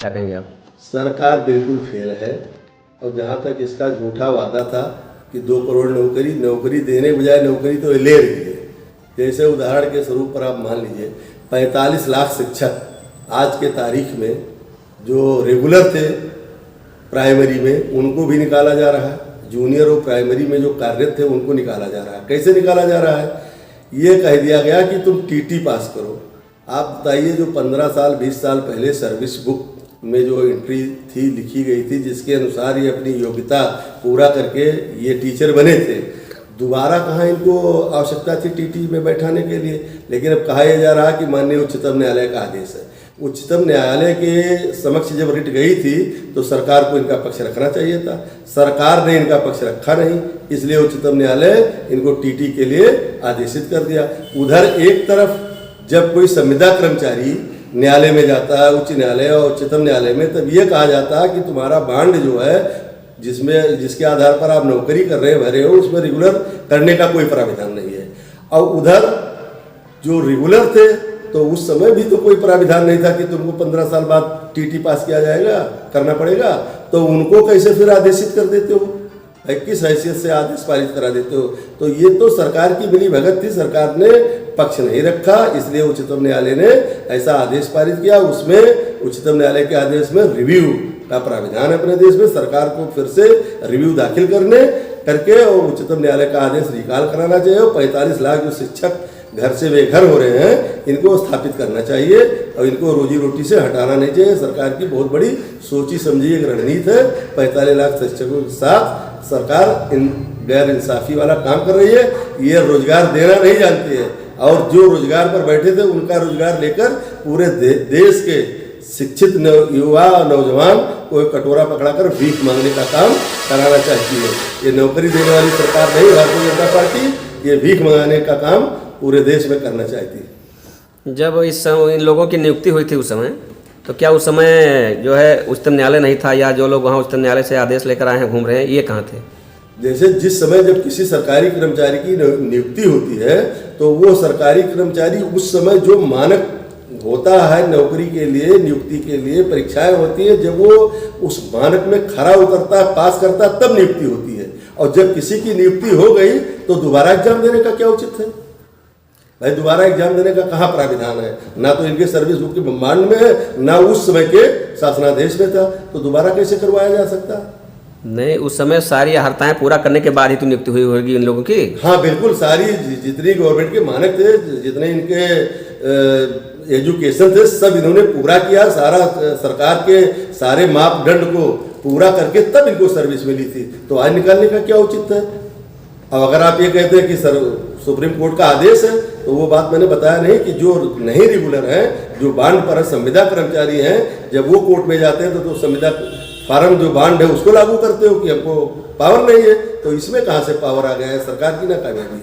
क्या कहेंगे आप? सरकार बिल्कुल फेल है। और जहाँ तक इसका झूठा वादा था कि 2 करोड़ नौकरी देने के बजाय नौकरी तो ले रही है। जैसे उदाहरण के स्वरूप पर आप मान लीजिए 45 लाख शिक्षक आज के तारीख में जो रेगुलर थे प्राइमरी में उनको भी निकाला जा रहा है, जूनियर और प्राइमरी में जो कार्यरत थे उनको निकाला जा रहा है। कैसे निकाला जा रहा है? ये कह दिया गया कि तुम टीटी पास करो। आप बताइए, जो 15 साल 20 साल पहले सर्विस बुक में जो एंट्री थी लिखी गई थी जिसके अनुसार ये अपनी योग्यता पूरा करके ये टीचर बने थे, दोबारा कहाँ इनको आवश्यकता थी टीटी में बैठाने के लिए। लेकिन अब कहा यह जा रहा कि माननीय उच्चतम न्यायालय का आदेश है। उच्चतम न्यायालय के समक्ष जब रिट गई थी तो सरकार को इनका पक्ष रखना चाहिए था। सरकार ने इनका पक्ष रखा नहीं, इसलिए उच्चतम न्यायालय इनको टीटी के लिए आदेशित कर दिया। उधर एक तरफ जब कोई संविदा कर्मचारी न्यायालय में जाता है, उच्च न्यायालय और उच्चतम न्यायालय में, तब ये कहा जाता है कि तुम्हारा बांड जो है जिसके आधार पर आप नौकरी कर रहे भरे हो उसमें रेगुलर करने का कोई प्राविधान नहीं है। और उधर जो रेगुलर थे तो उस समय भी तो कोई प्राविधान नहीं था कि तुमको 15 साल बाद टीटी पास किया जाएगा, करना पड़ेगा। तो उनको कैसे फिर आदेशित कर देते हो? किस हैसियत से आदेश पारित करा देते हो? तो ये तो सरकार की मिली भगत थी, सरकार ने पक्ष नहीं रखा, इसलिए उच्चतम न्यायालय ने ऐसा आदेश पारित किया। उसमें उच्चतम न्यायालय के आदेश में रिव्यू का प्राविधान है अपने देश में, सरकार को फिर से रिव्यू दाखिल करके और उच्चतम न्यायालय का आदेश रिकॉल कराना चाहिए। और 45 लाख जो शिक्षक घर से बेघर हो रहे हैं इनको स्थापित करना चाहिए और इनको रोजी रोटी से हटाना नहीं चाहिए। सरकार की बहुत बड़ी सोची समझी एक रणनीति है। 45 लाख शिक्षकों के साथ सरकार गैर इंसाफी वाला काम कर रही है। ये रोजगार देना नहीं जानती है और जो रोजगार पर बैठे थे उनका रोजगार लेकर पूरे देश के शिक्षित युवा नौजवान को एक कटोरा पकड़ाकर भीख मांगने का काम कराना चाहती है। ये नौकरी देने वाली सरकार नहीं, भारतीय जनता पार्टी ये भीख मंगाने का काम पूरे देश में करना चाहती है। जब इस समय इन लोगों की नियुक्ति हुई थी उस समय, तो क्या उस समय जो है उच्चतम न्यायालय नहीं था, या जो लोग वहाँ उच्चतम न्यायालय से आदेश लेकर आए हैं घूम रहे हैं, ये कहाँ थे? जैसे जिस समय जब किसी सरकारी कर्मचारी की नियुक्ति होती है तो वो सरकारी कर्मचारी उस समय जो मानक होता है नौकरी के लिए, नियुक्ति के लिए परीक्षाएं होती है, जब वो उस मानक में खरा उतरता है, पास करता है, तब नियुक्ति होती है। और जब किसी की नियुक्ति हो गई तो दोबारा एग्जाम देने का क्या उचित है? भाई दोबारा एग्जाम देने का कहाँ प्राविधान है? ना तो इनके सर्विस बुक के ब्रह्मांड में है, ना उस समय के शासनादेश में था। तो दोबारा कैसे करवाया जा सकता है? नहीं, उस समय सारी अर्हताएं पूरा करने के बाद ही तो नियुक्ति हुई होगी इन लोगों की। हाँ बिल्कुल, सारी जितनी गवर्नमेंट के मानक थे, जितने इनके एजुकेशन थे, सब इन्होंने पूरा किया। सारा सरकार के सारे मापदंड को पूरा करके तब इनको सर्विस मिली थी। तो आज निकालने का क्या उचित है? अब अगर आप ये कहते हैं कि सुप्रीम कोर्ट का आदेश है, तो वो बात मैंने बताया नहीं कि जो नहीं रेगुलर हैं, जो बांड पर संविदा कर्मचारी हैं, जब वो कोर्ट में जाते हैं तो संविदा फार्म जो बांड है उसको लागू करते हो कि हमको पावर नहीं है। तो इसमें कहाँ से पावर आ गया है? सरकार की नाकामयाबी।